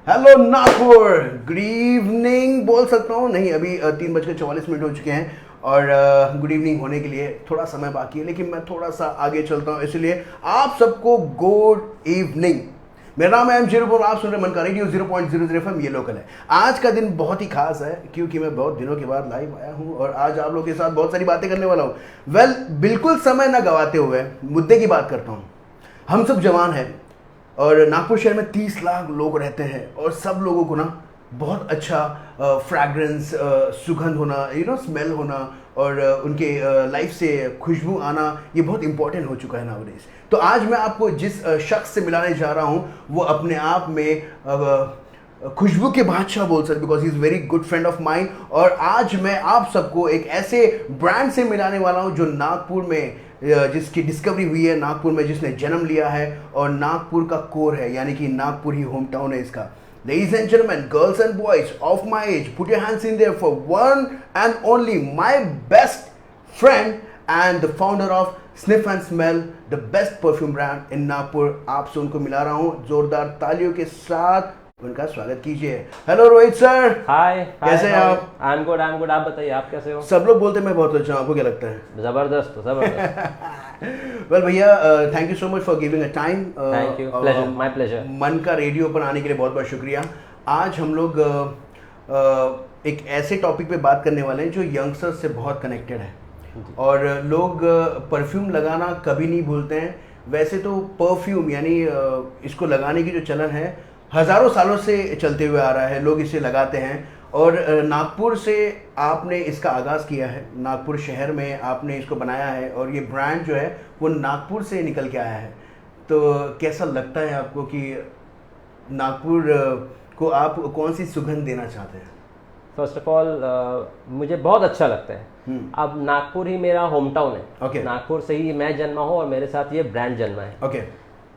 Hello Nagpur, good evening बोल सकता हूँ। नहीं, अभी 3:44 हो चुके हैं और गुड इवनिंग होने के लिए थोड़ा समय बाकी है, लेकिन मैं थोड़ा सा आगे चलता हूँ, इसलिए आप सबको गुड इवनिंग। मेरा नाम है एम जीरो और आप सुन रहे मन का रेडियो 0.00 FM, ये लोकल है। आज का दिन बहुत ही खास है क्योंकि मैं बहुत दिनों के बाद लाइव आया हूँ और आज आप लोगों के साथ बहुत सारी बातें करने वाला हूँ। बिल्कुल समय ना गवाते हुए मुद्दे की बात करता हूँ। हम सब जवान हैं और नागपुर शहर में 30 लाख लोग रहते हैं और सब लोगों को ना बहुत अच्छा फ्रैग्रेंस, सुगंध होना, स्मेल होना और उनके लाइफ से खुशबू आना, ये बहुत इंपॉर्टेंट हो चुका है नाउडेज। तो आज मैं आपको जिस शख्स से मिलाने जा रहा हूँ वो अपने आप में खुशबू के बादशाह बोल सकते, because he is very good friend of mind. और आज मैं आप सबको एक ऐसे ब्रांड से मिलाने वाला हूँ जो नागपुर में जिसकी डिस्कवरी हुई है, नागपुर में जिसने जन्म लिया है और नागपुर का कोर है, यानी कि नागपुर ही होम टाउन है इसका। Ladies and gentlemen, girls and boys of my age, put your hands in there for one and only my best friend and the founder of Sniff and Smell, the best perfume brand in Nagpur। आपसे उनको मिला रहा हूँ, जोरदार तालियों के साथ उनका स्वागत कीजिए। Hello Rohit sir. हाय, कैसे हैं आप? I am good. आप बताइए, आप कैसे हो? सब लोग बोलते हैं मैं बहुत अच्छा हूँ, आपको क्या लगता है? जबरदस्त। वेल भैया, thank you so much for giving a time. Thank you, pleasure, my pleasure. मन का रेडियो पर आने के लिए बहुत बहुत शुक्रिया। आज हम लोग एक ऐसे टॉपिक पे बात करने वाले हैं जो यंगस्टर्स से बहुत कनेक्टेड है और लोग परफ्यूम लगाना कभी नहीं भूलते हैं। वैसे तो परफ्यूम यानी इसको लगाने की जो चलन है हज़ारों सालों से चलते हुए आ रहा है, लोग इसे लगाते हैं और नागपुर से आपने इसका आगाज़ किया है, नागपुर शहर में आपने इसको बनाया है और ये ब्रांड जो है वो नागपुर से निकल के आया है। तो कैसा लगता है आपको कि नागपुर को आप कौन सी सुगंध देना चाहते हैं? फर्स्ट ऑफ ऑल मुझे बहुत अच्छा लगता है। अब नागपुर ही मेरा होम टाउन है। Okay. नागपुर से ही मैं जन्मा हूँ और मेरे साथ ये ब्रांड जन्मा है। ओके।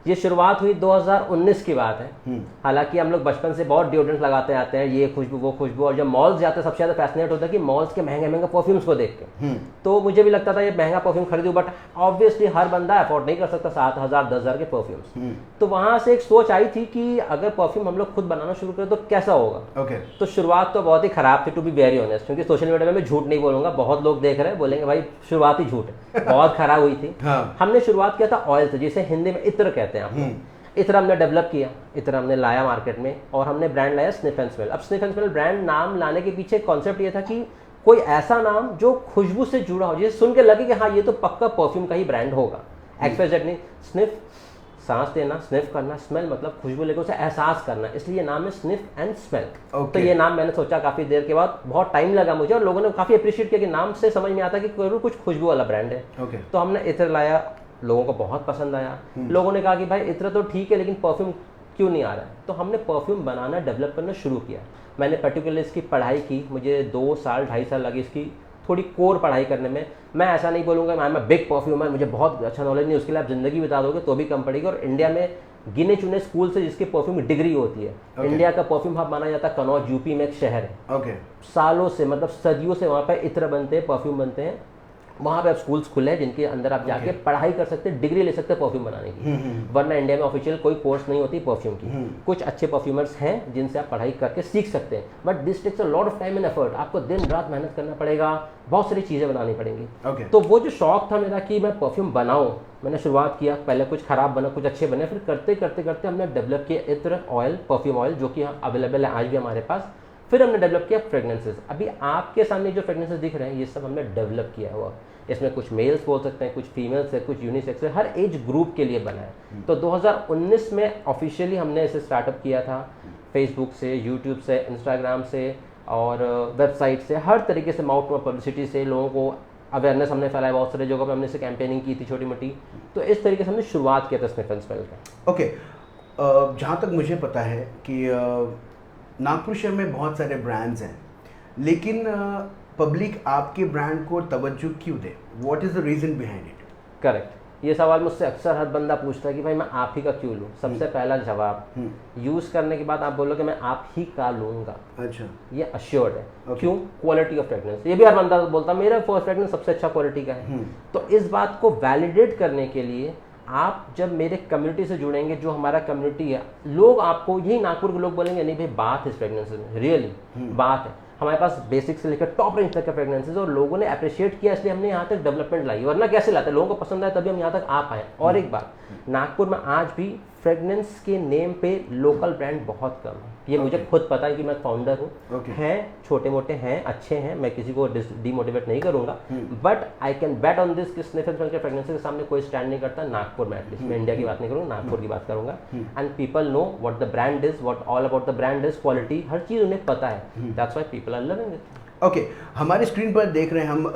ये शुरुआत हुई 2019 की बात है। हालांकि हम लोग बचपन से बहुत डिओड्रेंट लगाते आते हैं, ये खुशबू वो खुशबू, और जब मॉल्स जाते हैं सबसे ज़्यादा फैसिनेट होता है कि मॉल्स के महंगे महंगे परफ्यूम्स को देख के। तो मुझे भी लगता था ये महंगा परफ्यूम खरीदूं, बट ऑब्वियसली हर बंदा अफोर्ड नहीं कर सकता 7,000 10,000 के परफ्यूम्स। तो वहाँ से एक सोच आई थी कि अगर परफ्यूम हम लोग खुद बनाना शुरू करें तो कैसा होगा। तो शुरुआत तो बहुत ही खराब थी, टू बी वेरी ऑनेस्ट, क्योंकि सोशल मीडिया में मैं झूठ नहीं बोलूंगा, बहुत लोग देख रहे हैं, बोलेंगे भाई शुरुआत ही झूठ है, बहुत खराब हुई थी। हमने शुरुआत किया था ऑयल से, जिसे हिंदी में इत्र कहते हैं आप। इत्र हमने डेवलप किया, इत्र हमने लाया मार्केट में और हमने ब्रांड लाया स्निफ एंड स्मेल। अब स्निफ एंड स्मेल ब्रांड नाम लाने के पीछे कॉन्सेप्ट ये था कि कोई ऐसा नाम जो खुशबू से जुड़ा हो, जिसे सुन के लगे कि हाँ ये तो पक्का परफ्यूम का ही ब्रांड होगा। एक्सपेक्टेड नहीं, स्निफ सांस देना, स्निफ करना, स्मेल मतलब खुशबू लेकर उसे एहसास करना, इसलिए ये नाम है स्निफ एंड स्मेल। तो ये नाम मैंने सोचा काफी देर के बाद, बहुत टाइम लगा मुझे और लोगों ने काफी अप्रिशिएट किया कि नाम से समझ में आता कि कुछ खुशबू वाला ब्रांड है। तो हमने इत्र लाया, लोगों को बहुत पसंद आया। लोगों ने कहा कि भाई इत्र तो ठीक है लेकिन परफ्यूम क्यों नहीं आ रहा है। तो हमने परफ्यूम बनाना, डेवलप करना शुरू किया। मैंने पर्टिकुलर इसकी पढ़ाई की, मुझे 2 साल 2.5 साल लगे इसकी थोड़ी कोर पढ़ाई करने में। मैं ऐसा नहीं बोलूँगा मैं एम बिग परफ्यूमर, मुझे बहुत अच्छा नॉलेज नहीं, उसके लिए आप ज़िंदगी बिता दोगे तो भी कम पड़ेगी। और इंडिया में गिने चुने स्कूल से जिसकी परफ्यूम की डिग्री होती है। इंडिया का परफ्यूम हब माना जाता है कनौज, यूपी में एक शहर है। सालों से, मतलब सदियों से वहाँ पर इत्र बनते हैं, परफ्यूम बनते हैं। वहाँ पे अब स्कूल्स खुले हैं जिनके अंदर आप जाके पढ़ाई कर सकते हैं, डिग्री ले सकते हैं परफ्यूम बनाने की। वरना इंडिया में ऑफिशियल कोई कोर्स नहीं होती परफ्यूम की। कुछ अच्छे परफ्यूमर्स हैं जिनसे आप पढ़ाई करके सीख सकते हैं, but this takes a lot of time and effort. आपको दिन रात मेहनत करना पड़ेगा, बहुत सारी चीज़ें बनानी पड़ेंगी। तो वो जो शौक था मेरा कि मैं परफ्यूम बनाऊँ, मैंने शुरुआत किया। पहले कुछ खराब बना, कुछ अच्छे बने, फिर करते करते करते हमने डेवलप किया इत्र ऑयल, परफ्यूम ऑयल, जो कि अवेलेबल है आज भी हमारे पास। फिर हमने डेवलप किया फ्रेगनेंसेज। अभी आपके सामने जो फ्रेगनेंसेज दिख रहे हैं ये सब हमने डेवलप किया हुआ। इसमें कुछ मेल्स बोल सकते हैं, कुछ फीमेल्स है, कुछ यूनिसेक्स है, हर एज ग्रुप के लिए बना है। तो 2019 में ऑफिशियली हमने इसे स्टार्टअप किया था, फेसबुक से, यूट्यूब से, इंस्टाग्राम से और वेबसाइट से, हर तरीके से माउथ टू माउथ पब्लिसिटी से लोगों को अवेयरनेस हमने फैलाया। बहुत सारे जगहों पर हमने इसे कैंपेनिंग की थी छोटी मोटी। तो इस तरीके से हमने शुरुआत किया था स्निफ एंड स्मेल का। ओके, जहाँ तक मुझे पता है कि नागपुर शहर में बहुत सारे ब्रांड्स हैं, लेकिन पब्लिक आपके ब्रांड को तवज्जो क्यों दे? What is the reason behind it? Correct, ये सवाल मुझसे अक्सर हर बंदा पूछता है कि भाई मैं आप ही का क्यों लूँ। सबसे पहला जवाब, यूज़ करने के बाद आप बोलोगे मैं आप ही का लूँगा। अच्छा, ये अश्योर्ड है। क्यों? Quality of fragrance. ये भी हर बंदा बोलता है मेरा फर्स्ट फ्रेग्रेंस सबसे अच्छा क्वालिटी का है। तो इस बात को वैलिडेट करने के लिए आप जब मेरे कम्युनिटी से जुड़ेंगे, जो हमारा कम्युनिटी है, लोग आपको, यही नागपुर के लोग बोलेंगे नहीं भाई बात है इस फ्रेगनेंसेज में, रियली बात है। हमारे पास बेसिक से लेकर टॉप रेंज तक के फ्रेगनेंसेज, और लोगों ने अप्रिशिएट किया, इसलिए हमने यहाँ तक डेवलपमेंट लाई। वरना कैसे लाते, लोगों को पसंद आया तभी हम यहाँ तक आ पाए। और एक बात, नागपुर में आज भी फ्रेगनेंस के नेम पे लोकल ब्रांड बहुत कम है। ये मुझे खुद पता है कि मैं फाउंडर हूँ। हैं छोटे मोटे हैं, अच्छे हैं, मैं किसी को डिमोटिवेट नहीं करूंगा, but I can bet on this कि स्निफ एंड स्मेल के फ्रेगनेंसेस के सामने कोई स्टैंड नहीं करता नागपुर में। एटलीस्ट मैं इंडिया की बात नहीं करूँगा, नागपुर की बात करूंगा। And people know what the brand is, what all about the brand is, quality, हर चीज़ उन्हें पता है। That's why people are loving it. Okay, हमारी स्क्रीन पर देख रहे हैं हम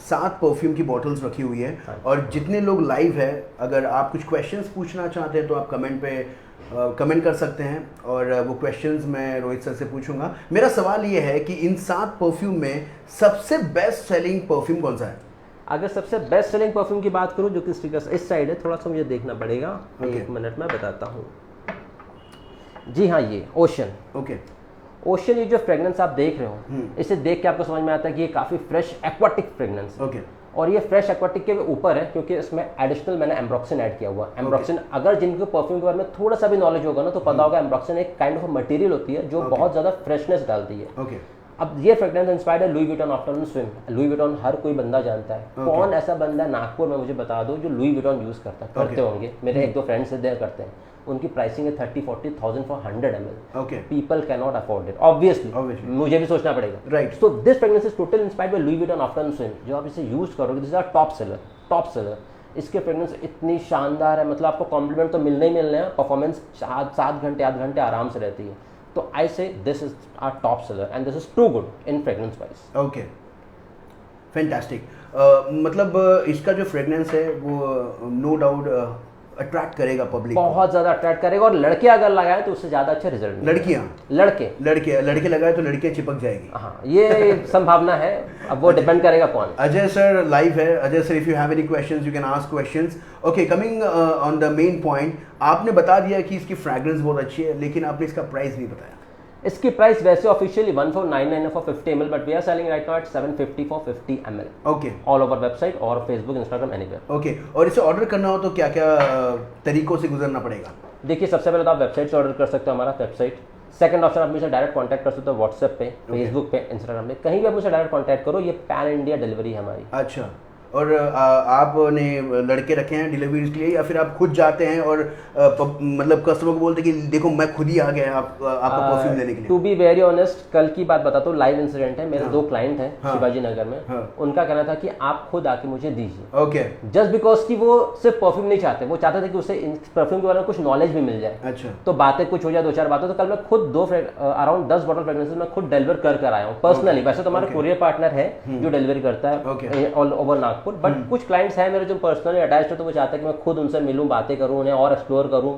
7 परफ्यूम की बॉटल्स रखी हुई है। और जितने लोग लाइव है, अगर आप कुछ क्वेश्चंस पूछना चाहते हैं तो आप कमेंट पे कमेंट कर सकते हैं, और वो क्वेश्चंस मैं रोहित सर से पूछूंगा। मेरा सवाल ये है कि इन 7 परफ्यूम में सबसे बेस्ट सेलिंग परफ्यूम कौन सा है? अगर सबसे बेस्ट सेलिंग परफ्यूम की बात करूं, जो कि स्टिकर इस साइड है, थोड़ा सा मुझे देखना पड़ेगा, एक मिनट में बताता हूँ। जी हाँ, ये ओशन। ओके, ओशन, ये जो फ्रेगनेंस आप देख रहे हो, इसे देख के आपको समझ में आता है कि ये काफ़ी फ्रेश एक्वाटिक फ्रेगनेंस है। और ये फ्रेश एक्वाटिक के ऊपर है क्योंकि इसमें एडिशनल मैंने एम्ब्रॉक्सिन ऐड किया हुआ है। एम्ब्रॉक्सिन, अगर जिनको परफ्यूम के बारे में थोड़ा सा भी नॉलेज होगा ना तो पता होगा, एम्ब्रॉक्सिन एक काइंड ऑफ मटेरियल होती है जो बहुत ज़्यादा फ्रेशनेस डालती है। अब ये फ्रेगनेंस इंस्पायर्ड है Louis Vuitton afternoon swim. Louis Vuitton हर कोई बंदा जानता है। कौन ऐसा बंदा है नागपुर में, मुझे बता दो, जो लुई विटॉन यूज़ करता है? करते होंगे, मेरे 1-2 फ्रेंड्स से देर करते हैं। उनकी प्राइसिंग है 30-40,000 for 100 ml। People can not afford it, obviously मुझे भी सोचना पड़ेगा, right? So this fragrance is total inspired by Louis Vuitton afternoon swim. जो आप इसे यूज करोगे, this is our top seller. इसके फ्रेगनेंस इतनी शानदार है, मतलब आपको कॉम्प्लीमेंट तो मिलने ही मिलने हैं। परफॉर्मेंस 7 घंटे 8 घंटे आराम से रहती है। तो I say this is our top seller and this is too good in fragrance wise. Okay, fantastic. मतलब इसका जो फ्रेगनेंस है वो नो डाउट अट्रैक्ट करेगा पब्लिक, बहुत ज्यादा अट्रैक्ट करेगा। और लड़के अगर लगाए तो उससे ज्यादा अच्छे रिजल्ट। लड़के लगाए तो लड़कियां चिपक जाएगी। हाँ, ये संभावना है। अब वो डिपेंड करेगा कौन। अजय सर लाइव है। Ajay sir, if you have any questions you can ask questions. Okay, coming on the main point, आपने बता दिया कि इसकी फ्रैग्रेंस बहुत अच्छी है, लेकिन आपने इसका प्राइस नहीं बताया। इसकी प्राइस वैसे officially 1499 for 50 ml, but we are selling right now at 750 for 50 ml। Okay, all over website और फेसबुक, इंस्टाग्राम, एनीवेयर। ओके, और इसे ऑर्डर करना हो तो क्या क्या तरीकों से गुजरना पड़ेगा? देखिए, सबसे पहले तो आप वेबसाइट से ऑर्डर कर सकते हो, हमारा वेबसाइट। सेकंड ऑप्शन, आप मुझे डायरेक्ट कॉन्टैक्ट कर सकते हो व्हाट्सएप पे, फेसबुक पे, इंस्टाग्राम पे, कहीं भी आप मुझे डायरेक्ट कॉन्टैक्ट करो। ये पैन इंडिया डिलीवरी है हमारी। अच्छा, और आपने लड़के रखे हैं डिलीवरी के लिए, या फिर आप खुद जाते हैं और मतलब कस्टमर को बोलते हैं कि देखो मैं खुद ही आ गया आपका परफ्यूम लेने के लिए? टू बी वेरी ऑनेस्ट, कल की बात बताता हूँ, लाइव इंसिडेंट है। मेरे 2 क्लाइंट हैं शिवाजी नगर में। उनका कहना था कि आप खुद आके मुझे दीजिए। ओके, जस्ट बिकॉज कि वो सिर्फ परफ्यूम नहीं चाहते, वो चाहते थे कि उसे परफ्यूम के बारे में कुछ नॉलेज भी मिल जाए। अच्छा, तो बातें कुछ हो जाए, 2-4 बातें। तो कल मैं खुद अराउंड 10 बॉटल फ्रेगनेंसेस मैं खुद डिलीवर कर आया हूँ पर्सनली। वैसे तो हमारा कुरियर पार्टनर है जो डिलीवरी करता है ऑल ओवर नागपुर, बट कुछ क्लाइंट्स हैं मेरे जो पर्सनली अटैच्ड है, तो वो चाहते हैं कि मैं खुद उनसे मिलूं, बातें करूं, उन्हें और एक्सप्लोर करूं।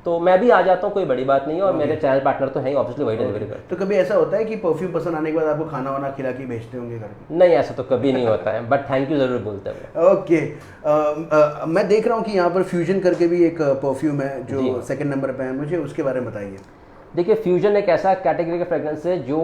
तो मैं भी आ जाता हूं, कोई बड़ी बात नहीं है। और मेरे चैनल पार्टनर तो है ही, ऑब्वियसली वही डिलीवरी करते हैं। तो कभी ऐसा होता है कि परफ्यूम पसंद आने के बाद आपको खाना वाना खिला के भेजते होंगे घर पे? नहीं, ऐसा तो कभी नहीं होता है, बट थैंक यू जरूर बोलते हैं। ओके, मैं देख रहा हूँ कि यहाँ पर फ्यूजन करके भी एक परफ्यूम है जो सेकंड नंबर पे है, मुझे उसके बारे में बताइए। देखिए, फ्यूजन एक ऐसा कैटेगरी का फ्रेगरेंस है जो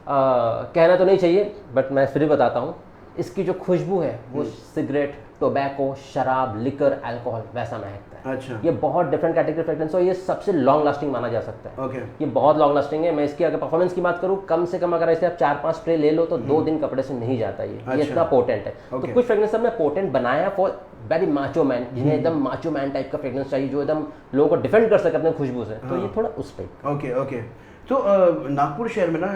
कहना तो नहीं चाहिए, बट मैं फिर भी बताता हूँ। इसकी जो खुशबू है वो सिगरेट, टोबैको, शराब, लिकर, अल्कोहल वैसा महकता है। अच्छा, ये बहुत डिफरेंट कैटेगरी फ्रेगरेंस है और ये सबसे लॉन्ग लास्टिंग माना जा सकता है। ओके, ये बहुत लॉन्ग लास्टिंग है। मैं इसकी अगर परफॉर्मेंस की बात करूँ, कम से कम अगर ऐसे आप 4-5 स्प्रे ले लो तो 2 दिन कपड़े से नहीं जाता ये इतना पोटेंट है। तो कुछ फ्रेगरेंस हमने पोटेंट बनाया फॉर वेरी माचो मैन, जिन्हें एकदम माचो मैन टाइप का फ्रेगरेंस चाहिए, जो एकदम लोगों को डिफेंड कर सके अपने खुशबू से। तो ये थोड़ा उस टाइप। Okay, okay. तो नागपुर शहर में ना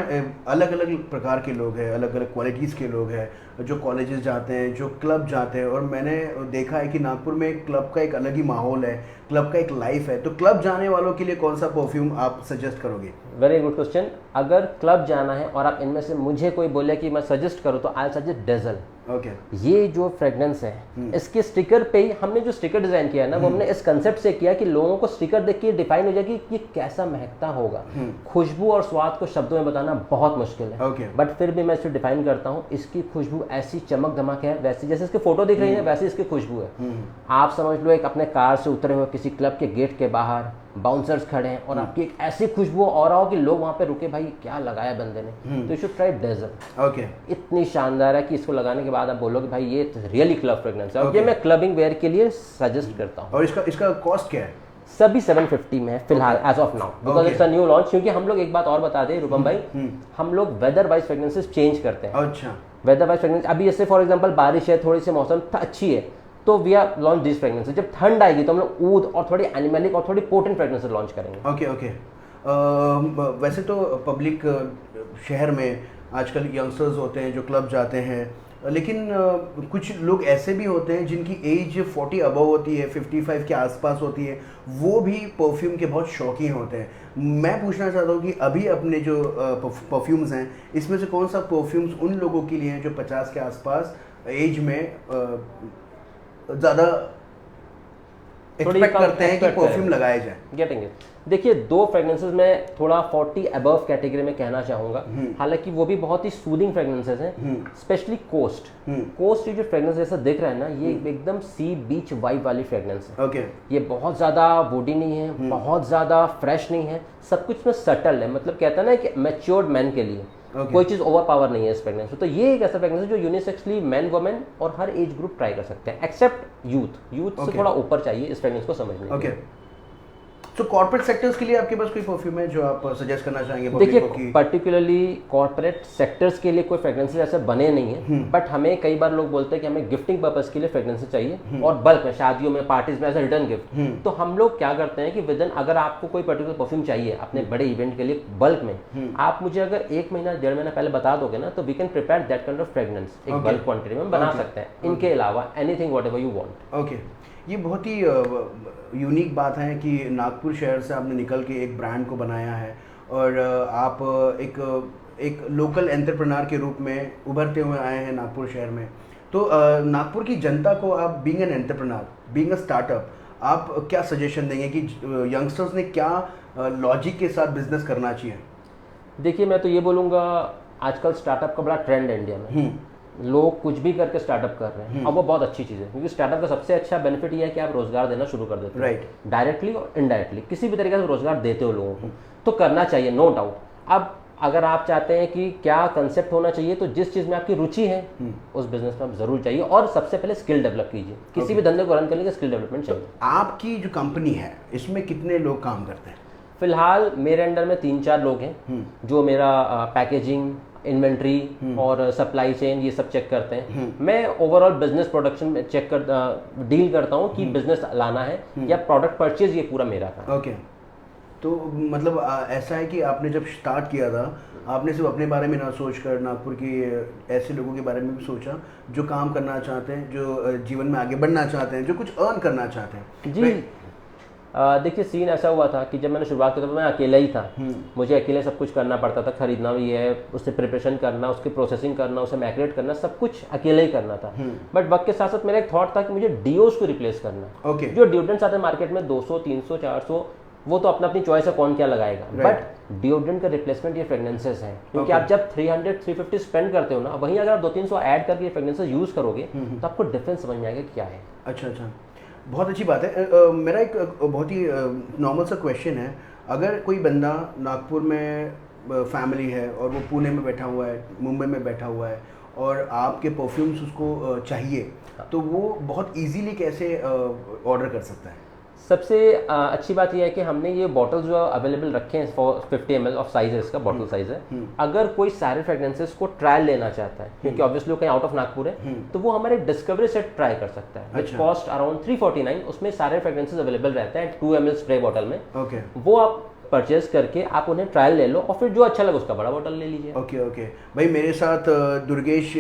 अलग अलग प्रकार के लोग हैं, अलग अलग क्वालिटीज़ के लोग हैं, जो कॉलेजेस जाते हैं, जो क्लब जाते हैं। और मैंने देखा है कि नागपुर में क्लब का एक अलग ही माहौल है, क्लब का एक लाइफ है। तो क्लब जाने वालों के लिए कौन सा परफ्यूम आप सजेस्ट करोगे? Very good question. अगर क्लब जाना है और आप इनमें से मुझे कोई बोले कि मैं सजेस्ट करूँ, तो आई सजेस्ट डेजल। ओके, ये जो फ्रेगनेंस है, इसके स्टिकर पे ही हमने जो स्टिकर डिजाइन किया है ना, वो हमने इस कंसेप्ट से किया कि लोगों को स्टिकर देख के डिफाइन हो जाए कि ये कैसा महकता होगा। खुशबू और स्वाद को शब्दों में बताना बहुत मुश्किल है, बट फिर भी मैं इसे डिफाइन करता हूँ। इसकी खुशबू ऐसी चमक धमक है, वैसी जैसे इसके फोटो दिख रही है वैसी इसकी खुशबू है। आप समझ लो एक अपने कार से उतरे हुए किसी क्लब के गेट के बाहर बाउंसर्स खड़े हैं और आपकी एक ऐसी खुशबू और रहा हो कि लोग वहाँ पे रुके, भाई क्या लगाया बंदे ने, तो you should try desert. Okay, इतनी शानदार है कि इसको लगाने के बाद आप बोलोगे भाई ये रियली क्लब फ्रेग्रेंस है, और ये मैं क्लबिंग वेयर के लिए सजेस्ट करता हूँ। और इसका कॉस्ट क्या है? सभी 750 में है फिलहाल as of now, because it's a new launch. क्योंकि हम लोग एक बात और बता दें रूपम भाई, हम लोग वेदर वाइज फ्रेग्रेंसेस चेंज करते हैं। अच्छा, वेदर वाइज फ्रेग्रेंस, अभी जैसे फॉर एग्जांपल बारिश है, थोड़ी सी मौसम अच्छी है, तो we are launch this fragrances. जब ठंड आएगी तो हम लोग ऊद और थोड़ी एनिमलिक और थोड़ी पोटेंट फ्रेग्रेंसेस लॉन्च करेंगे। Okay okay. वैसे तो पब्लिक शहर में आजकल यंगस्टर्स होते हैं जो क्लब जाते हैं, लेकिन कुछ लोग ऐसे भी होते हैं जिनकी एज 40 अबव होती है, 55 के आसपास होती है, वो भी परफ्यूम के बहुत शौकीन होते हैं। मैं पूछना चाहता हूँ कि अभी अपने जो परफ्यूम्स हैं, इसमें से कौन सा परफ्यूम्स उन लोगों के लिए हैं जो 50 के आसपास एज में ज़्यादा एक्सपेक्ट करते हैं कि परफ्यूम लगाया जाए? Getting it. देखिए, दो फ्रेग्रेंसेस में थोड़ा 40 अबव कैटेगरी में कहना चाहूंगा, हालांकि वो भी बहुत ही सूदिंग फ्रेग्रेंसेस हैं, स्पेशली कोस्ट। कोस्ट की जो फ्रेग्रेंस जैसा दिख रहा है ना, ये एकदम सी बीच वाइब वाली फ्रेग्रेंस है। ओके, ये बहुत ज्यादा बॉडी नहीं है, बहुत ज्यादा फ्रेश नहीं है, सब कुछ में सटल है। मतलब कहता है ना कि मैच्योर्ड मैन के लिए कोई चीज ओवर पावर नहीं है इस फ्रेग्रेंस में। तो ये एक ऐसा फ्रेग्रेंस है जो यूनिसेक्सली मैन वुमेन और हर एज ग्रुप ट्राई कर सकते हैं, एक्सेप्ट यूथ से थोड़ा ऊपर चाहिए इस फ्रेग्रेंस को समझने के लिए। तो कॉर्पोरेट सेक्टर्स के लिए आपके पास कोई परफ्यूम है जो आप सजेस्ट करना चाहेंगे? देखिए, पर्टिकुलरली कॉर्पोरेट सेक्टर्स के लिए कोई फ्रेग्रेंसेस ऐसे बने नहीं है, बट हमें कई बार लोग बोलते हैं कि हमें गिफ्टिंग पर्पस के लिए फ्रेग्रेंसेस चाहिए और बल्क में, शादियों में, पार्टीज में, एज अ रिटर्न गिफ्ट। तो हम लोग क्या करते हैं कि विद इन, अगर आपको कोई पर्टिकुलर परफ्यूम चाहिए अपने बड़े इवेंट के लिए बल्क में, आप मुझे अगर 1 महीना 1.5 महीना पहले बता दोगे ना, तो we can prepare that kind of fragrance एक बल्क क्वांटिटी में बना सकते हैं। इनके अलावा anything whatever you want. Okay, ये बहुत ही यूनिक बात है कि नागपुर शहर से आपने निकल के एक ब्रांड को बनाया है और आप एक लोकल एंटरप्रेन्योर के रूप में उभरते हुए आए हैं नागपुर शहर में। तो नागपुर की जनता को आप being an entrepreneur, being a startup, आप क्या सजेशन देंगे कि यंगस्टर्स ने क्या लॉजिक के साथ बिजनेस करना चाहिए? देखिए, मैं तो ये बोलूँगा, आजकल स्टार्टअप का बड़ा ट्रेंड है इंडिया में। लोग कुछ भी करके स्टार्टअप कर रहे हैं, और वो बहुत अच्छी चीज़ है, क्योंकि स्टार्टअप का सबसे अच्छा बेनिफिट ये है कि आप रोजगार देना शुरू कर देते हो, राइट, डायरेक्टली और इनडायरेक्टली, किसी भी तरीके से रोजगार देते हो लोगों को, तो करना चाहिए, नो डाउट। अब अगर आप चाहते हैं कि क्या कंसेप्ट होना चाहिए, तो जिस चीज़ में आपकी रुचि है उस बिजनेस में आप जरूर चाहिए, और सबसे पहले स्किल डेवलप कीजिए। किसी भी धंधे को रन करने के स्किल डेवलपमेंट चाहिए। आपकी जो कंपनी है इसमें कितने लोग काम करते हैं? फिलहाल मेरे अंडर में 3-4 लोग हैं जो मेरा पैकेजिंग, इन्वेंट्री और सप्लाई चेन ये सब चेक करते हैं। मैं ओवरऑल बिजनेस प्रोडक्शन में डील करता हूँ कि बिजनेस लाना है या प्रोडक्ट परचेज, ये पूरा मेरा था। ओके, तो मतलब ऐसा है कि आपने जब स्टार्ट किया था, आपने सिर्फ अपने बारे में ना सोचकर नागपुर की ऐसे लोगों के बारे में भी सोचा जो काम करना चाहते हैं, जो जीवन में आगे बढ़ना चाहते हैं, जो कुछ अर्न करना चाहते हैं। जी, देखिए, सीन ऐसा हुआ था कि जब मैंने शुरुआत की तो मैं अकेला ही था। मुझे अकेले सब कुछ करना पड़ता था, खरीदना भी है, उससे प्रिपरेशन करना, उसकी प्रोसेसिंग करना, उसे मैग्रेट करना, सब कुछ अकेले ही करना था। बट वक्त के साथ साथ मेरा एक थॉट था कि मुझे डीओस को रिप्लेस करना है। okay. जो डिओड्रेंट्स आते हैं मार्केट में 200, 300, 400, वो तो अपना अपनी चॉइस है कौन क्या लगाएगा, बट डिओड्रेंट का रिप्लेसमेंट ये फ्रेग्रेंसेस हैं। क्योंकि आप जब 300-350 स्पेंड करते हो ना, वहीं अगर आप 200-300 ऐड करके ये फ्रेग्रेंसेस यूज करोगे तो आपको डिफरेंस समझ में आएगा क्या है। अच्छा, बहुत अच्छी बात है। मेरा एक बहुत ही नॉर्मल सा क्वेश्चन है, अगर कोई बंदा नागपुर में फैमिली है और वो पुणे में बैठा हुआ है, मुंबई में बैठा हुआ है, और आपके परफ्यूम्स उसको चाहिए, तो वो बहुत इजीली कैसे ऑर्डर कर सकता है? सबसे अच्छी बात यह है कि हमने ये बॉटल्स जो अवेलेबल रखे हैं फॉर 50 ml ऑफ साइज है, इसका बॉटल साइज है। अगर कोई सारे फ्रेग्रेंसेस को ट्रायल लेना चाहता है, क्योंकि ऑब्वियसली कहीं आउट ऑफ नागपुर है, तो वो हमारे डिस्कवरी सेट ट्राई कर सकता है, विच कॉस्ट अराउंड 349। उसमें सारे फ्रेग्रेंसेस अवेलेबल रहते हैं 2 ml स्प्रे बॉटल में। वो आप परचेज करके आप उन्हें ट्रायल ले लो, और फिर जो अच्छा लगे उसका बड़ा बॉटल ले लीजिए। ओके भाई, मेरे साथ दुर्गेश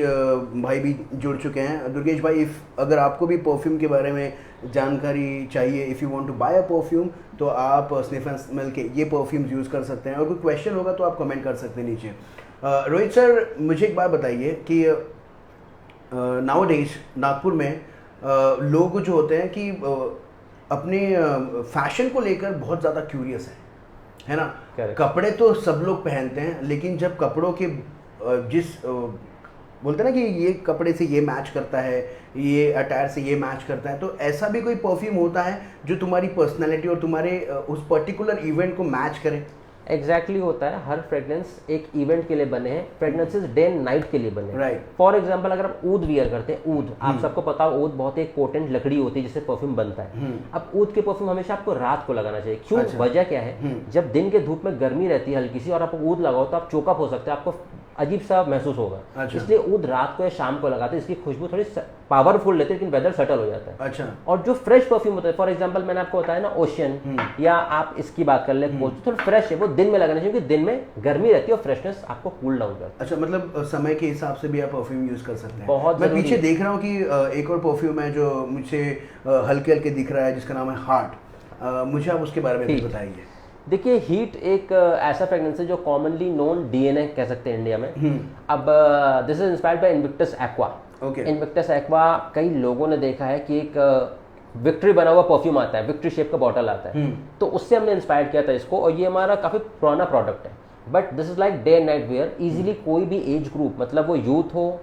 भाई भी जुड़ चुके हैं। दुर्गेश भाई, अगर आपको भी परफ्यूम के बारे में जानकारी चाहिए, if you want to buy a perfume, तो आप स्निफ एंड स्मेल के ये परफ्यूम्स यूज़ कर सकते हैं, और कोई क्वेश्चन होगा तो आप कमेंट कर सकते हैं नीचे। रोहित सर, मुझे एक बात बताइए कि नाउअडेज नागपुर में लोग जो होते हैं कि अपने फैशन को लेकर बहुत ज़्यादा क्यूरियस है ना? कपड़े तो सब लोग पहनते हैं, लेकिन जब कपड़ों के जिस बोलते हैं ना कि ये कपड़े से ये मैच करता है, ये अटायर से ये मैच करता है, तो ऐसा भी कोई परफ्यूम होता है जो तुम्हारी पर्सनैलिटी और तुम्हारे उस पर्टिकुलर इवेंट को मैच करे? एग्जैक्टली होता है, हर फ्रेग्रेंस एक इवेंट के लिए बने हैं, फ्रेग्रेंसेस डे एंड नाइट के लिए बने हैं। राइट। फॉर एग्जांपल अगर आप ऊद वियर करते हैं, ऊद आप सबको पता हो, ऊद बहुत एक पोटेंट लकड़ी होती है जिससे परफ्यूम बनता है। अब ऊद के परफ्यूम हमेशा आपको रात को लगाना चाहिए। क्यों? वजह क्या है, जब दिन के धूप में गर्मी रहती है हल्की सी और आप ऊद लगाओ तो आप चोकअप हो सकते हैं, आपको अजीब सा महसूस होगा। इसलिए ऊद रात को या शाम को लगाते हैं, इसकी खुशबू थोड़ी पावरफुल लेती है लेकिन वेदर सेटल हो जाता है। अच्छा। और जो फ्रेश परफ्यूम होता है, फॉर एग्जांपल मैंने आपको बताया ना ओशियन, या आप इसकी बात कर ले, थोड़ा फ्रेश है, वो दिन में लगाना चाहिए क्योंकि दिन में गर्मी रहती है और फ्रेशनेस आपको कूल डाउन करता है। अच्छा, मतलब समय के हिसाब से भी आप परफ्यूम यूज कर सकते हैं। बहुत मैं पीछे देख रहा हूँ कि एक और परफ्यूम है जो मुझे हल्के हल्के दिख रहा है, जिसका नाम है हार्ट। मुझे आप उसके बारे में भी बताइए। देखिए, हीट एक ऐसा फ्रेग्रेंस है जो कॉमनली नोन डीएनए कह सकते हैं इंडिया में। अब this is inspired by Invictus aqua. Invictus aqua कई लोगों ने देखा है कि एक विक्ट्री बना हुआ परफ्यूम आता है, विक्ट्री शेप का बॉटल आता है, तो उससे हमने इंस्पायर किया था इसको, और ये हमारा काफी पुराना प्रोडक्ट है। But this is like day and night where, easily कोई भी एज ग्रुप, मतलब वो यूथ हो,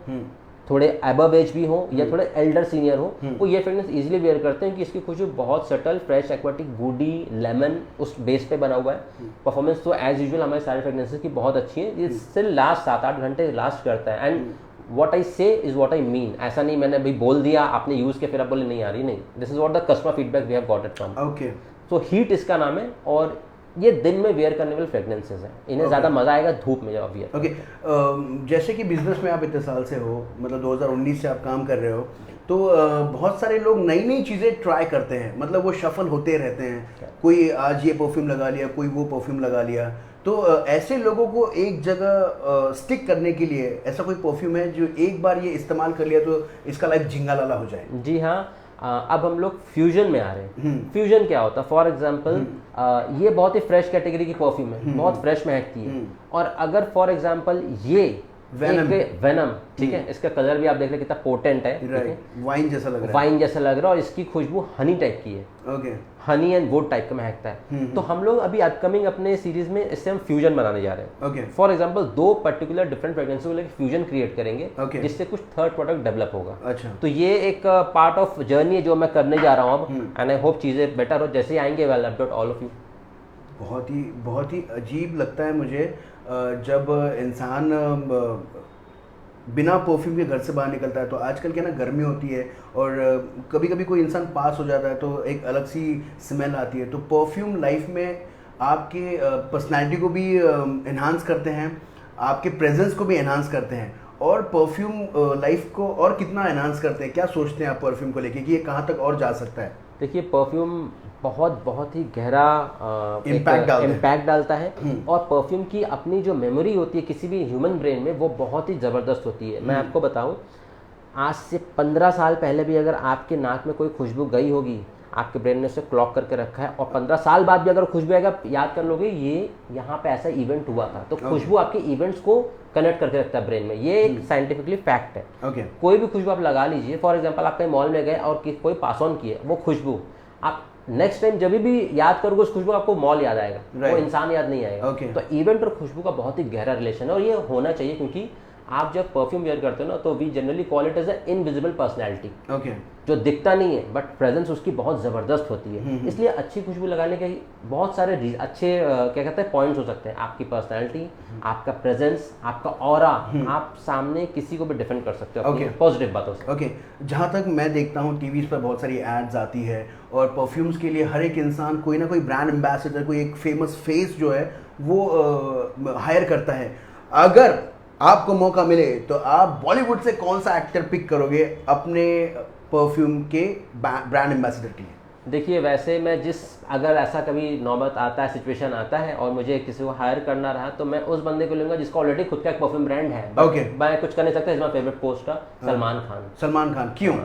थोड़े अबव एज भी हो या थोड़े एल्डर सीनियर हो, वो ये फ्रेग्रेंस इजीली वेयर करते हैं कि इसकी खुशबू बहुत subtle, fresh, aquatic, woody, lemon उस बेस पे बना हुआ है। परफॉर्मेंस तो एज यूजुअल हमारे सारे फ्रेग्रेंसेस की बहुत अच्छी है, ये स्टिल लास्ट 7-8 घंटे लास्ट करता है। एंड व्हाट आई से इज व्हाट आई मीन। ऐसा नहीं मैंने अभी बोल दिया, आपने यूज किया फिर आप बोले नहीं आ रही, नहीं, this is what the customer feedback we have got it from. Okay. So heat इसका नाम है, और ये दिन में वेयर करने वाले फ्रेग्रेंसेस हैं, इन्हें ज्यादा मजा आएगा धूप में जब आप वेयर। ओके। जैसे कि बिजनेस में आप इतने साल से हो, मतलब 2019 से आप काम कर रहे हो, तो बहुत सारे लोग नई नई चीज़ें ट्राई करते हैं, मतलब वो शफल होते रहते हैं, कोई आज ये परफ्यूम लगा लिया, कोई वो परफ्यूम लगा लिया। तो ऐसे लोगों को एक जगह स्टिक करने के लिए ऐसा कोई परफ्यूम है जो एक बार ये इस्तेमाल कर लिया तो इसका लाइफ झिंगा लाला हो जाए? जी हाँ, अब हम लोग फ्यूजन में आ रहे हैं। फ्यूजन क्या होता है? फॉर एग्जांपल ये बहुत ही फ्रेश कैटेगरी की परफ्यूम है, बहुत फ्रेश महकती है, और अगर फॉर एग्जांपल ये वेनम, ठीक है, इसका कलर भी आप देख रहे हैं कितना पोटेंट है, वाइन जैसा लग रहा है, वाइन जैसा लग रहा है, और इसकी खुशबू हनी टाइप की है। Okay. Honey and would type का महकता है। तो हम लोग अभी अपकमिंग अपने सीरीज में इससे हम फ्यूजन बनाने जा रहे हैं। Okay. For example 2 particular different fragrances को लेकर फ्यूजन क्रिएट करेंगे, जिससे कुछ थर्ड प्रोडक्ट डेवलप होगा। अच्छा। तो ये एक पार्ट ऑफ जर्नी है जो मैं करने जा रहा हूँ अब, एंड आई होप चीजें बेटर हो। जैसे ही आएंगे well update all of you. बहुत ही अजीब लगता है मुझे जब इंसान बिना परफ्यूम के घर से बाहर निकलता है। तो आजकल क्या ना, गर्मी होती है और कभी कभी कोई इंसान पास हो जाता है तो एक अलग सी स्मेल आती है। तो परफ्यूम लाइफ में आपके पर्सनैलिटी को भी एनहांस करते हैं, आपके प्रेजेंस को भी एनहांस करते हैं, और परफ्यूम लाइफ को और कितना एनहांस करते हैं? क्या सोचते हैं आप परफ्यूम को लेके कि ये कहाँ तक और जा सकता है? देखिए, परफ्यूम बहुत ही गहरा इम्पैक्ट डालता है, और परफ्यूम की अपनी जो मेमोरी होती है किसी भी ह्यूमन ब्रेन में, वो बहुत ही ज़बरदस्त होती है। मैं आपको बताऊं, आज से 15 साल पहले भी अगर आपके नाक में कोई खुशबू गई होगी, आपके ब्रेन ने उसे क्लॉक करके रखा है, और 15 साल बाद भी अगर खुशबू आएगा, याद कर लोगे ये यहाँ पे ऐसा इवेंट हुआ था। तो खुशबू आपके इवेंट्स को कनेक्ट करके रखता है ब्रेन में, ये एक साइंटिफिकली फैक्ट है। कोई भी खुशबू आप लगा लीजिए, फॉर एग्जाम्पल आप कहीं मॉल में गए और कोई पास ऑन किए, वो खुशबू आप नेक्स्ट टाइम जब भी याद करोगे उस खुशबू, आपको मॉल याद आएगा, वो इंसान याद नहीं आएगा। तो इवेंट और खुशबू का बहुत ही गहरा रिलेशन है, और ये होना चाहिए, क्योंकि आप जब परफ्यूम वेयर करते हो ना, तो we generally call it as a invisible personality, जो दिखता नहीं है बट प्रेजेंस उसकी बहुत ज़बरदस्त होती है। इसलिए अच्छी खुशबू लगाने के बहुत सारे अच्छे क्या कहते हैं पॉइंट्स हो सकते हैं। आपकी पर्सनैलिटी, आपका प्रेजेंस, आपका ऑरा, आप सामने किसी को भी डिफेंड कर सकते हो पॉजिटिव बातों से। ओके। जहाँ तक मैं देखता हूँ टीवी पर बहुत सारी एड्स आती है, और परफ्यूम्स के लिए हर एक इंसान कोई ना कोई ब्रांड एम्बेसडर, कोई एक फेमस फेस जो है वो हायर करता है। अगर आपको मौका मिले तो आप बॉलीवुड से कौन सा एक्टर पिक करोगे अपने परफ्यूम के ब्रांड एम्बेसडर के लिए? देखिए, वैसे मैं अगर ऐसा कभी नौबत आता है, सिचुएशन आता है और मुझे किसी को हायर करना रहा, तो मैं उस बंदे को लूंगा जिसका ऑलरेडी खुद का एक परफ्यूम ब्रांड है। मैं कुछ कर नहीं सकता। इसमें फेवरेट पोस्ट सलमान खान। सलमान खान क्यों?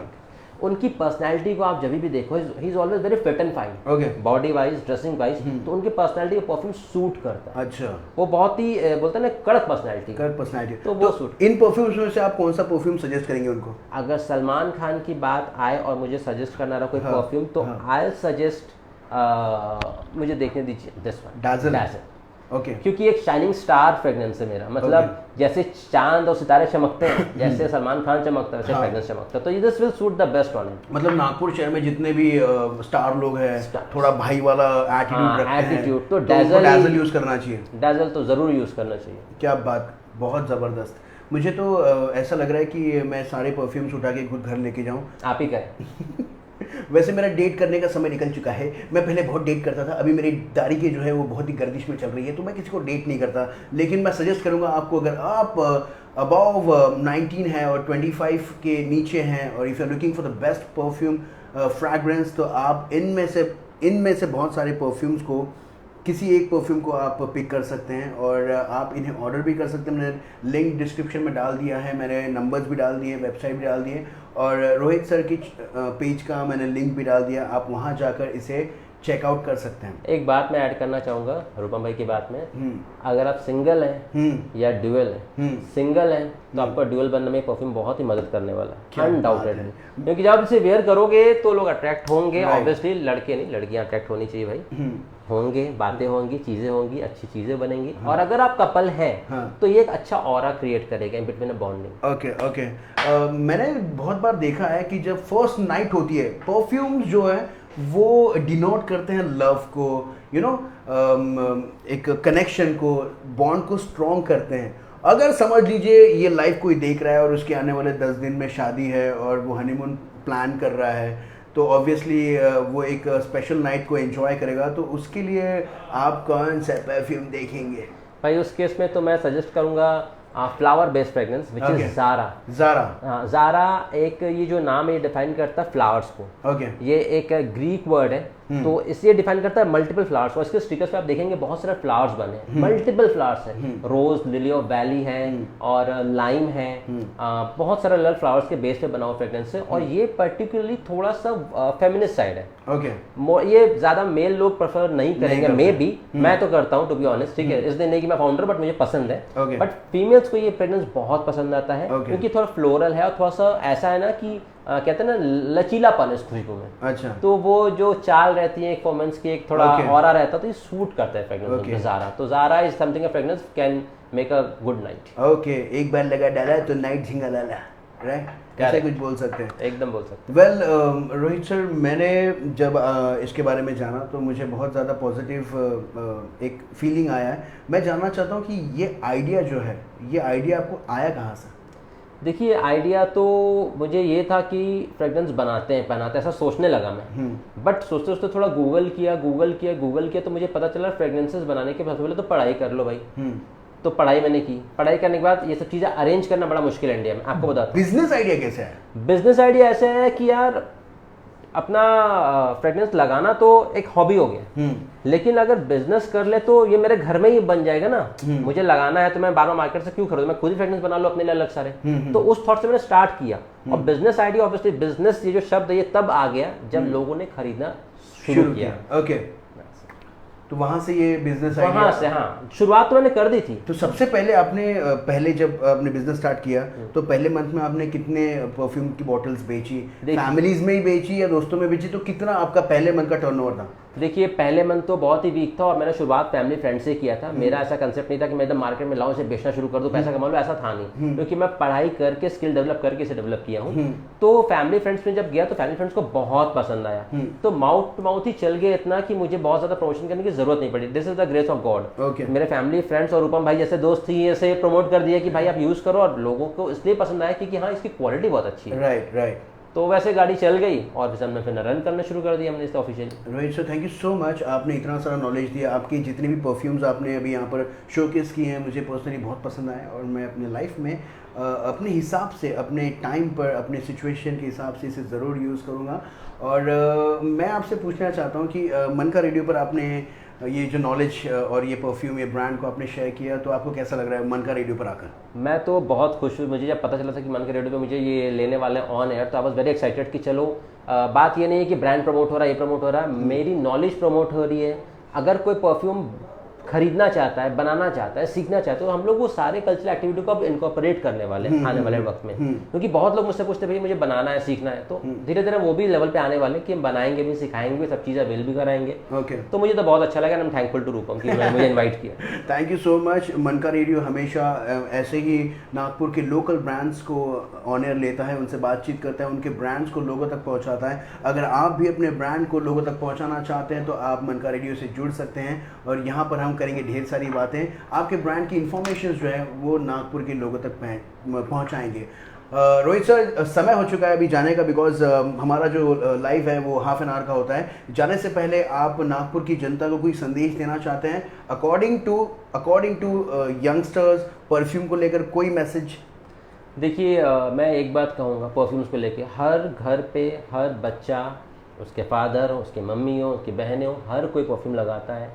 उनकी पर्सनैलिटी को आप जब भी देखो, he is always very fit and fine, body wise, dressing wise, तो उनकी पर्सनैलिटी को परफ्यूम सूट करता है। अच्छा। वो बहुत ही बोलते हैं ना कड़क पर्सनैलिटी, तो वो सूट। इन परफ्यूम्स में से आप कौन सा परफ्यूम सजेस्ट करेंगे उनको? अगर सलमान खान की बात आए और मुझे सजेस्ट करना रहा कोई परफ्यूम, तो आई सजेस्ट, मुझे देखने दीजिए दिस वन, डाज़ल। ओके क्योंकि एक शाइनिंग स्टार फ्रेग्रेंस है मेरा, मतलब जैसे चांद और सितारे चमकते हैं, जैसे सलमान खान चमकता है वैसे फ्रेग्रेंस चमकता है, तो this will suit the best on it. मतलब नागपुर शहर में जितने भी स्टार लोग हैं थोड़ा भाई वाला एटीट्यूड रखते हैं, तो डैज़ल यूज करना चाहिए। डैज़ल तो जरूर यूज करना चाहिए। क्या बात, बहुत जबरदस्त। मुझे तो ऐसा लग रहा है कि मैं सारे परफ्यूम्स उठा के खुद घर लेके जाऊं। आप ही कहें। वैसे मेरा डेट करने का समय निकल चुका है। मैं पहले बहुत डेट करता था, अभी मेरी दाढ़ी की जो है वो बहुत ही गर्दिश में चल रही है, तो मैं किसी को डेट नहीं करता। लेकिन मैं सजेस्ट करूंगा आपको, अगर आप अबव 19 है और 25 के नीचे हैं और if you are looking for the best perfume fragrance, तो आप इनमें से बहुत सारे परफ्यूम्स को, किसी एक परफ्यूम को आप पिक कर सकते हैं और आप इन्हें ऑर्डर भी कर सकते हैं। मैंने लिंक डिस्क्रिप्शन में डाल दिया है, मैंने नंबर्स भी डाल दिए, वेबसाइट भी डाल दिए और रोहित सर की पेज का मैंने लिंक भी डाल दिया, आप वहां जाकर इसे चेकआउट कर सकते हैं। एक बात मैं ऐड करना चाहूँगा रूपम भाई की बात में, अगर आप सिंगल हैं या ड्यूअल हैं, सिंगल हैं तो आपका ड्यूअल बनने में परफ्यूम बहुत ही मदद करने वाला है, अनडाउटेडली। क्योंकि जब इसे वेयर करोगे तो लोग अट्रैक्ट होंगे, ऑब्वियसली लड़के नहीं लड़कियां अट्रैक्ट होनी चाहिए भाई, होंगे, बातें होंगी, चीजें होंगी, अच्छी चीजें बनेंगी। और अगर आप कपल हैं तो ये एक अच्छा ऑरा क्रिएट करेगा in between a bonding. Okay मैंने बहुत बार देखा है कि जब फर्स्ट नाइट होती है, परफ्यूम्स जो है वो डिनोट करते हैं लव को, यू नो, एक कनेक्शन को, बॉन्ड को स्ट्रॉन्ग करते हैं। अगर समझ लीजिए ये लाइव कोई देख रहा है और उसके आने वाले 10 दिन में शादी है और वो हनीमून प्लान कर रहा है, तो ऑब्वियसली वो एक स्पेशल नाइट को एंजॉय करेगा, तो उसके लिए आप कौन सा परफ्यूम देखेंगे भाई? उस केस में तो मैं सजेस्ट करूंगा flower based fragrance which is Zara. Zara एक, ये जो नाम है डिफाइन करता है फ्लावर्स को। ये एक ग्रीक वर्ड है, तो इससे डिफाइन करता है मल्टीपल फ्लावर्स। और इसके स्टिकर्स पे आप देखेंगे बहुत सारे फ्लावर्स बने हैं, मल्टीपल फ्लावर्स हैं, रोज, लिली ऑफ वैली है और लाइम है, बहुत सारे अलग फ्लावर्स के बेस पे बना हुआ फ्रेग्रेंस है। और ये पर्टिकुलरली थोड़ा सा फेमिनिस्ट साइड है। ये ज्यादा मेल लोग प्रेफर नहीं करेंगे, मे बी, मैं तो करता हूँ टू बी ऑनेस्ट, ठीक है, इस दिन नहीं कि मैं फाउंडर, बट मुझे पसंद है। बट फीमेल्स को ये फ्रेग्रेंस बहुत पसंद आता है क्योंकि थोड़ा फ्लोरल है और थोड़ा सा ऐसा है ना कि कहते हैं ना लचीलापन इस खुशबू में। अच्छा, तो वो जो चाल रहती है एक वोमेंस की, एक थोड़ा ऑरा रहता है, तो ये सूट करता है फ्रेग्रेंस ज़ारा। तो Zaara is something, a fragrance can make a good night. Okay, एक बार लगा डाला तो नाइट झिंगा लाला, राइट, ऐसे कुछ बोल सकते हैं, एकदम बोल सकते हैं। वेल रोहित सर, मैंने जब इसके बारे में जाना तो मुझे बहुत ज़्यादा पॉजिटिव एक फीलिंग आया है। मैं जानना चाहता हूँ कि ये आइडिया जो है, ये आइडिया आपको आया कहाँ से? देखिए, आइडिया तो मुझे ये था कि फ्रेग्रेंस बनाते हैं, पहनाते हैं, ऐसा सोचने लगा मैं। बट सोचते सोचते थोड़ा गूगल किया तो मुझे पता चला फ्रेग्रेंसेस बनाने के सबसे पहले तो पढ़ाई कर लो भाई। तो पढ़ाई मैंने की, पढ़ाई करने के बाद ये सब चीज़ें अरेंज करना बड़ा मुश्किल है इंडिया में, आपको बताता हूँ। बिजनेस आइडिया कैसे है? बिजनेस आइडिया ऐसे है कि यार अपना फ्रेग्रेंस लगाना तो एक हॉबी हो गया, लेकिन अगर बिजनेस कर ले तो ये मेरे घर में ही बन जाएगा ना। मुझे लगाना है तो मैं बार बार मार्केट से क्यों खरीदूं, मैं खुद ही फ्रेग्रेंस बना लो अपने लिए अलग सारे। तो उस थॉट से मैंने स्टार्ट किया। और बिजनेस आइडिया, ऑब्वियसली बिजनेस ये जो शब्द है ये तब आ गया जब लोगों ने खरीदना शुरू किया। ओके, तो वहां से ये बिजनेस आइडिया, वहां से, हाँ, शुरुआत तो मैंने कर दी थी। तो सबसे पहले आपने जब आपने बिजनेस स्टार्ट किया तो पहले मंथ में आपने कितने परफ्यूम की बॉटल्स बेची? फैमिलीज में ही बेची या दोस्तों में बेची? तो कितना आपका पहले मंथ का टर्नओवर था? देखिए, पहले मंथ तो बहुत ही वीक था और मैंने शुरुआत फैमिली फ्रेंड से किया था। मेरा ऐसा कंसेप्ट नहीं था कि मैं एकदम मार्केट में लाऊं, इसे बेचना शुरू कर दूं, पैसा कमा लूं, ऐसा था नहीं। क्योंकि मैं पढ़ाई करके, स्किल डेवलप करके इसे डेवलप किया हूं। तो फैमिली फ्रेंड्स में जब गया तो फैमिली फ्रेंड्स को बहुत पसंद आया, तो माउथ टू माउथ ही चल गया इतना कि मुझे बहुत ज्यादा प्रमोशन करने की जरूरत नहीं पड़ी। This is the grace of God. मेरे फैमिली फ्रेंड्स और रूपम भाई जैसे दोस्त थी, ऐसे प्रमोट कर दिया कि भाई आप यूज करो, और लोगों को इसलिए पसंद आया क्योंकि हाँ, इसकी क्वालिटी बहुत अच्छी है। राइट। तो वैसे गाड़ी चल गई और फिर हमने रन करना शुरू कर दिया हमने इस officially. Rohit sir, thank you so much, आपने इतना सारा नॉलेज दिया। आपकी जितनी भी परफ्यूम्स आपने अभी यहाँ पर शोकेस किए हैं मुझे पर्सनली बहुत पसंद आए, और मैं अपने लाइफ में अपने हिसाब से, अपने टाइम पर, अपने सिचुएशन के हिसाब से इसे ज़रूर यूज़ करूँगा। और मैं आपसे पूछना चाहता हूँ कि मन का रेडियो पर आपने ये जो नॉलेज और ये परफ्यूम, ये ब्रांड को आपने शेयर किया, तो आपको कैसा लग रहा है मन का रेडियो पर आकर? मैं तो बहुत खुश हूँ। मुझे जब पता चला था कि मन का रेडियो पे मुझे ये लेने वाले ऑन एयर, तो आई वाज वेरी एक्साइटेड कि चलो, बात ये नहीं है कि ब्रांड प्रमोट हो रहा है, ये प्रमोट हो रहा है, मेरी नॉलेज प्रमोट हो रही है। अगर कोई परफ्यूम खरीदना चाहता है, बनाना चाहता है, सीखना चाहता है, तो हम लोग वो सारे कल्चरल एक्टिविटी को अब इनकॉर्पोरेट करने वाले हैं आने वाले वक्त में। क्योंकि बहुत लोग मुझसे पूछते हैं भैया मुझे बनाना है, सीखना है, तो धीरे धीरे वो भी लेवल पे आने वाले कि हम बनाएंगे भी, सिखाएंगे भी, सब चीज़ अवेल भी कराएंगे। तो मुझे तो बहुत अच्छा लगा, आई एम थैंकफुल टू रूपम कि मुझे इन्वाइट किया। Thank you so much. मन का रेडियो हमेशा ऐसे ही नागपुर के लोकल ब्रांड्स को ऑनर लेता है, उनसे बातचीत करता है, उनके ब्रांड्स को लोगों तक पहुंचाता है। अगर आप भी अपने ब्रांड को लोगों तक पहुंचाना चाहते हैं तो आप मन का रेडियो से जुड़ सकते हैं और यहाँ पर हम करेंगे ढेर सारी बातें, आपके ब्रांड की इन्फॉर्मेशन जो है वो नागपुर के लोगों तक पहुँचाएंगे। रोहित सर, समय हो चुका है अभी जाने का, बिकॉज हमारा जो लाइव है वो हाफ एन आवर का होता है। जाने से पहले आप नागपुर की जनता को कोई संदेश देना चाहते हैं अकॉर्डिंग टू यंगस्टर्स, परफ्यूम को लेकर कोई मैसेज? देखिए, मैं एक बात कहूँगा परफ्यूम्स को लेके, हर घर पे हर बच्चा, उसके फादर हो, उसकी मम्मी हो, उसकी बहनें हो, हर कोई परफ्यूम लगाता है।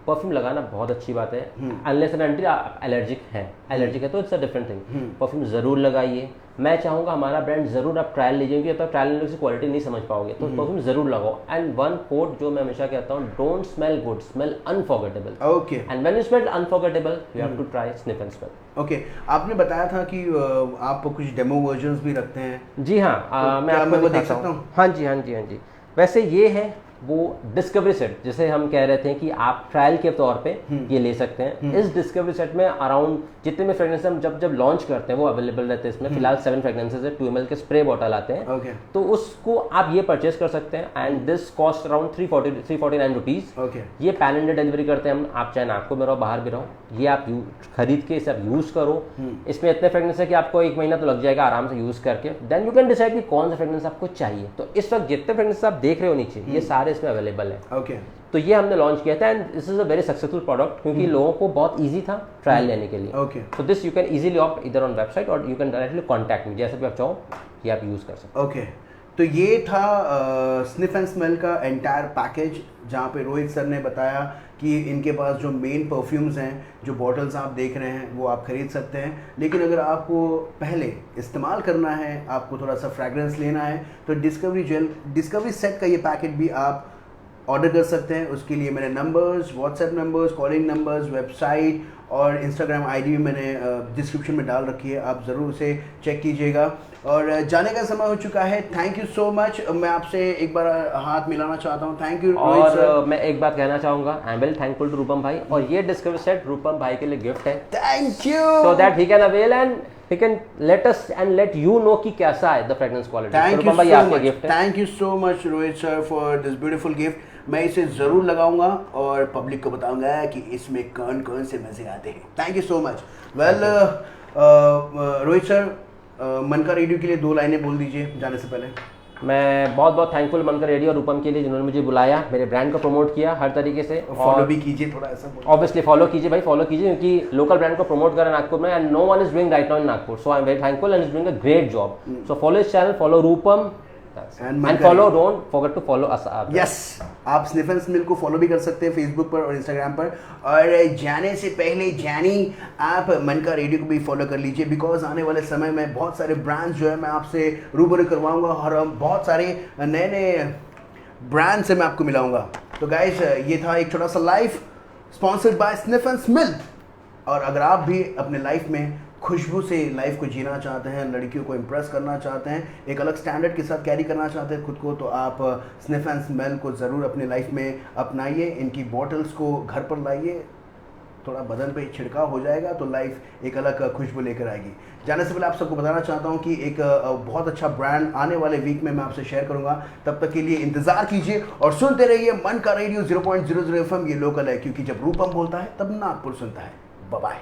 परफ्यूम लगाना बहुत अच्छी बात है, अनलेस एंड अनटिल आप एलर्जिक है तो it's a different thing. Perfume ज़रूर लगाइए। मैं चाहूँगा हमारा ब्रांड ज़रूर आप ट्रायल लीजिए, क्योंकि जब तक ट्रायल लेने से क्वालिटी नहीं समझ पाओगे, तो परफ्यूम ज़रूर लगाओ। एंड वन कोट जो मैं हमेशा कहता हूँ, don't smell good, smell unforgettable. Okay. And when you smell unforgettable you have to try sniff and smell. Okay. आपने बताया था कि आप कुछ डेमो वर्जन्स भी रखते हैं। जी हाँ, मैं आपको देख सकता हूँ। हाँ जी। वैसे ये है वो डिस्कवरी सेट, जिसे हम कह रहे थे कि आप ट्रायल के तौर पे ये ले सकते हैं। इस डिस्कवरी सेट में अराउंड जितने भी फ्रेग्रेंस हम जब लॉन्च करते हैं वो अवेलेबल रहते हैं। इसमें फिलहाल 7 फ्रेग्रेंसेस है, 2 ml के स्प्रे बॉटल आते हैं। तो उसको आप ये परचेस कर सकते हैं and this cost around 349 rupees. ये पैन इंडिया डिलीवरी करते हैं हम, आप चाहे नागपुर में रहो, बाहर भी रहो, ये आप खरीद के इसे आप यूज़ करो। इसमें इतने फ्रेग्रेंस है कि आपको 1 महीना तो लग जाएगा आराम से यूज़ करके। देन यू कैन डिसाइड कि कौन सा फ्रेग्रेंस आपको चाहिए। तो इस वक्त जितने फ्रेग्रेंस आप देख रहे हो नीचे, ये सारे इसमें अवेलेबल है। तो ये हमने लॉन्च किया था and this is a very successful product, क्योंकि लोगों को बहुत इजी था ट्रायल लेने के लिए। तो this you can easily opt इधर ऑन वेबसाइट और you can directly contact me, जैसे भी आप चाहो ये आप यूज़ कर सकते हो। तो ये था स्निफ एंड स्मेल का एंटायर पैकेज, जहाँ पे रोहित सर ने बताया कि इनके पास जो मेन परफ्यूम्स हैं, जो बॉटल्स आप देख रहे हैं वो आप खरीद सकते हैं। लेकिन अगर आपको पहले इस्तेमाल करना है, आपको थोड़ा सा फ्रैग्रेंस लेना है, तो डिस्कवरी सेट का ये पैकेट भी आप ऑर्डर कर सकते हैं। उसके लिए मैंने numbers, WhatsApp numbers, calling numbers, website और इंस्टाग्राम आईडी भी मैंने डिस्क्रिप्शन में डाल रखी है, आप ज़रूर उसे चेक कीजिएगा। और जाने का समय हो चुका है। Thank you so much. मैं आपसे एक बार हाथ मिलाना चाहता हूँ। Thank you. और मैं एक बात कहना चाहूँगा, I am very thankful to Rupam भाई, और ये डिस्कवरी सेट रूपम भाई के लिए गिफ्ट है। Thank you. So that he can avail and he can let us and let you know कि कैसा है the fragrance quality। Thank you so much. Thank you so much Rohit sir for this beautiful gift। मैं इसे ज़रूर लगाऊंगा और public को बताऊंगा कि इसमें कौन कौन से मज़े आते हैं। Thank you so much. Well Rohit sir, मन का रेडियो के लिए 2 लाइनें बोल दीजिए जाने से पहले। मैं बहुत बहुत थैंकफुल मन का रेडियो और रूपम के लिए, जिन्होंने मुझे बुलाया, मेरे ब्रांड को प्रमोट किया हर तरीके से। फॉलो भी कीजिए, थोड़ा ऐसा ऑब्वियसली फॉलो कीजिए भाई, फॉलो कीजिए, क्योंकि लोकल ब्रांड को प्रमोट कर रहे हैं नागपुर में and no one is doing right now in Nagpur. So I am very thankful and is doing a great job. So follow his channel, follow Rupam and follow, don't forget to follow us. Yes, आप sniff and smell को follow भी कर सकते हैं Facebook पर और Instagram पर। और जाने से पहले जानी, आप मन का रेडियो को भी फॉलो कर लीजिए, बिकॉज आने वाले समय में बहुत सारे ब्रांड्स जो है मैं आपसे रूबरू करवाऊंगा और बहुत सारे नए नए ब्रांड से मैं आपको मिलाऊंगा। तो गाइस, ये था एक छोटा सा live sponsored by sniff and smell. और अगर आप भी अपने लाइफ में खुशबू से लाइफ को जीना चाहते हैं, लड़कियों को इम्प्रेस करना चाहते हैं, एक अलग स्टैंडर्ड के साथ कैरी करना चाहते हैं खुद को, तो आप स्निफ एंड स्मेल को ज़रूर अपने लाइफ में अपनाइए। इनकी बॉटल्स को घर पर लाइए, थोड़ा बदन पे छिड़काव हो जाएगा तो लाइफ एक अलग खुशबू लेकर आएगी। जाने से पहले आप सबको बताना चाहता हूँ कि एक बहुत अच्छा ब्रांड आने वाले वीक में मैं आपसे शेयर करूँगा। तब तक के लिए इंतज़ार कीजिए और सुनते रहिए मन का रेडियो 0.00 FM। ये लोकल है, क्योंकि जब रूपम बोलता है तब नागपुर सुनता है। Bye bye.